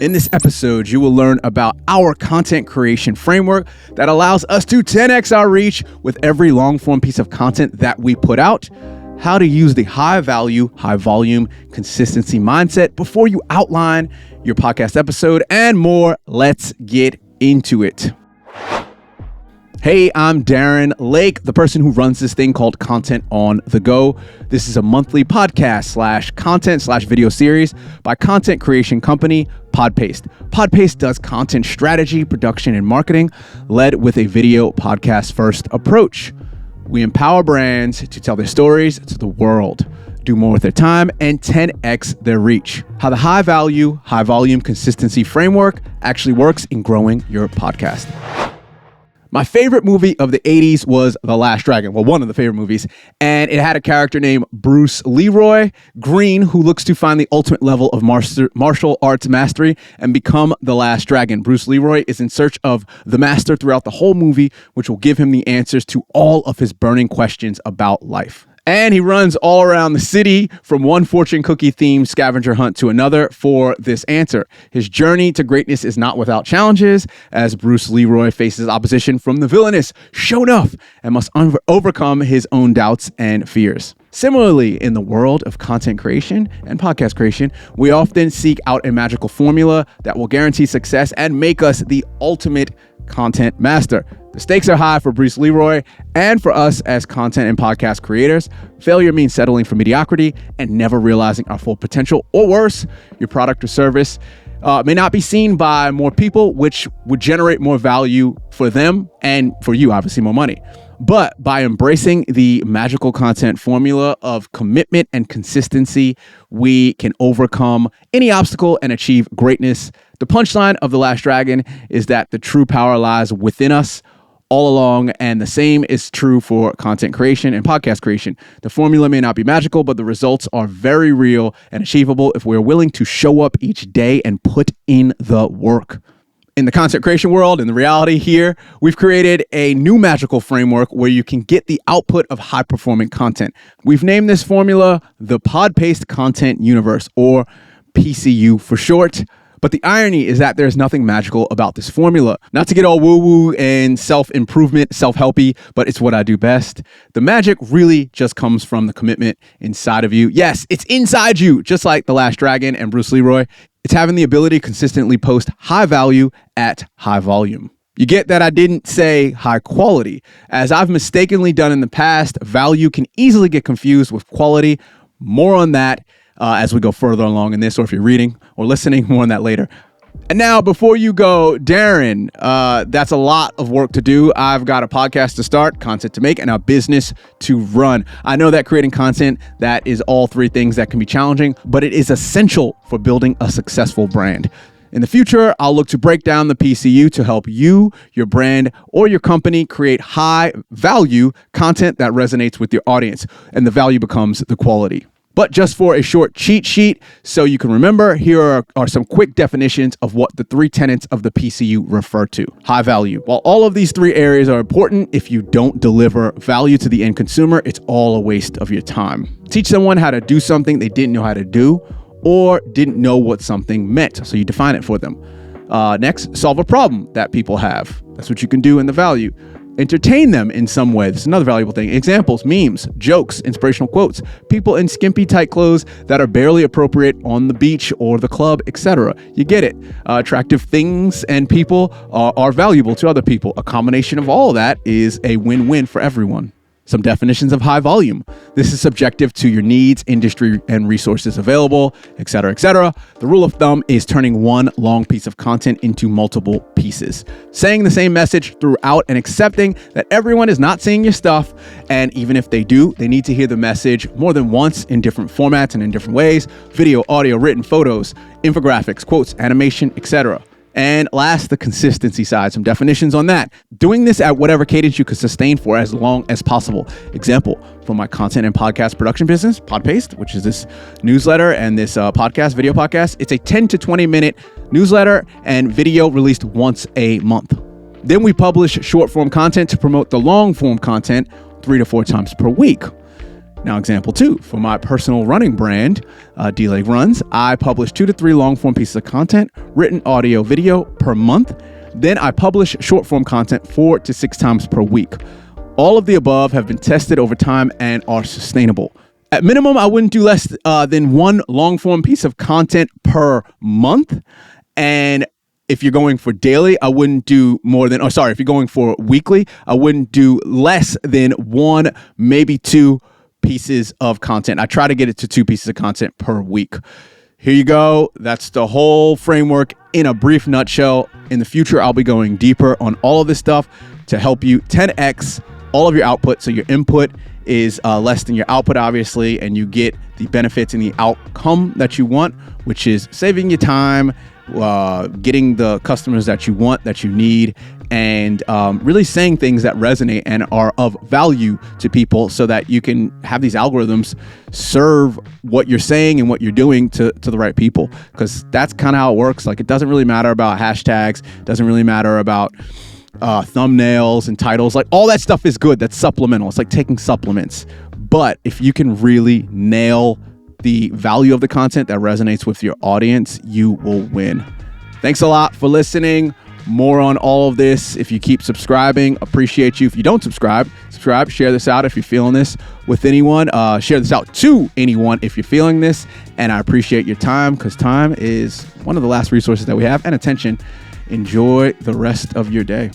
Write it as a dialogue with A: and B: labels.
A: In this episode, you will learn about our content creation framework that allows us to 10x our reach with every long-form piece of content that we put out, how to use the high value, high volume consistency mindset before you outline your podcast episode, and more. Let's get into it. Hey, I'm Daren Lake, the person who runs this thing called Content on the Go. This is a monthly podcast / content / video series by content creation company Podpaste. Podpaste does content strategy, production, and marketing led with a video podcast first approach. We empower brands to tell their stories to the world, do more with their time, and 10x their reach. How the high value, high volume consistency framework actually works in growing your podcast. My favorite movie of the 80s was The Last Dragon. Well, one of the favorite movies. And it had a character named Bruce Leroy Green, who looks to find the ultimate level of martial arts mastery and become the last dragon. Bruce Leroy is in search of the master throughout the whole movie, which will give him the answers to all of his burning questions about life. And he runs all around the city from one fortune cookie themed scavenger hunt to another for this answer. His journey to greatness is not without challenges, as Bruce Leroy faces opposition from the villainous Shonuff and must overcome his own doubts and fears. Similarly, in the world of content creation and podcast creation, we often seek out a magical formula that will guarantee success and make us the ultimate content master. The stakes are high for Bruce Leroy and for us as content and podcast creators. Failure means settling for mediocrity and never realizing our full potential, or worse, your product or service may not be seen by more people, which would generate more value for them and for you, obviously more money. But by embracing the magical content formula of commitment and consistency, we can overcome any obstacle and achieve greatness. The punchline of The Last Dragon is that the true power lies within us all along, and the same is true for content creation and podcast creation. The formula may not be magical, but the results are very real and achievable if we're willing to show up each day and put in the work. In the content creation world, in the reality here, we've created a new magical framework where you can get the output of high-performing content. We've named this formula the Podpaste Content Universe, or PCU for short. But the irony is that there's nothing magical about this formula. Not to get all woo-woo and self-improvement, self-helpy, but it's what I do best. The magic really just comes from the commitment inside of you. Yes, it's inside you, just like The Last Dragon and Bruce Leroy. It's having the ability to consistently post high value at high volume. You get that I didn't say high quality. As I've mistakenly done in the past, value can easily get confused with quality. More on that as we go further along in this, or if you're reading or listening, more on that later. And now, before you go, Daren, that's a lot of work to do. I've got a podcast to start, content to make, and a business to run. I know that creating content, that is all three things that can be challenging, but it is essential for building a successful brand. In the future, I'll look to break down the PCU to help you, your brand, or your company create high value content that resonates with your audience, and the value becomes the quality. But just for a short cheat sheet, so you can remember, here are some quick definitions of what the three tenets of the PCU refer to. High value. While all of these three areas are important, if you don't deliver value to the end consumer, it's all a waste of your time. Teach someone how to do something they didn't know how to do or didn't know what something meant, so you define it for them. Next, solve a problem that people have. That's what you can do in the value. Entertain them in some way. This is another valuable thing. Examples, memes, jokes, inspirational quotes, people in skimpy tight clothes that are barely appropriate on the beach or the club, etc. You get it. Attractive things and people are valuable to other people. A combination of all of that is a win-win for everyone. Some definitions of high volume. This is subjective to your needs, industry, and resources available, etc., etc. The rule of thumb is turning one long piece of content into multiple pieces. Saying the same message throughout and accepting that everyone is not seeing your stuff, and even if they do, they need to hear the message more than once in different formats and in different ways: video, audio, written, photos, infographics, quotes, animation, etc. And last, the consistency side, some definitions on that. Doing this at whatever cadence you can sustain for as long as possible. Example, for my content and podcast production business, Podpaste, which is this newsletter and this video podcast, it's a 10 to 20 minute newsletter and video released once a month. Then we publish short form content to promote the long form content 3 to 4 times per week. Now, example 2, for my personal running brand, D-Leg Runs, I publish 2 to 3 long form pieces of content, written, audio, video per month. Then I publish short form content 4 to 6 times per week. All of the above have been tested over time and are sustainable. At minimum, I wouldn't do less than 1 long form piece of content per month. And if you're going for daily, I wouldn't do more than, if you're going for weekly, I wouldn't do less than 1, maybe 2 pieces of content. I try to get it to 2 pieces of content per week. Here you go. That's the whole framework in a brief nutshell. In the future, I'll be going deeper on all of this stuff to help you 10x all of your output. So your input is less than your output, obviously, and you get the benefits and the outcome that you want, which is saving you time, getting the customers that you want, that you need, and really saying things that resonate and are of value to people so that you can have these algorithms serve what you're saying and what you're doing to the right people. Because that's kind of how it works. Like, it doesn't really matter about hashtags, doesn't really matter about thumbnails and titles. Like, all that stuff is good. That's supplemental. It's like taking supplements. But if you can really nail the value of the content that resonates with your audience, you will win. Thanks a lot for listening. More on all of this if you keep subscribing. Appreciate you. If you don't subscribe, share this out if you're feeling this with anyone. Share this out to anyone if you're feeling this. And I appreciate your time, because time is one of the last resources that we have, and attention. Enjoy the rest of your day.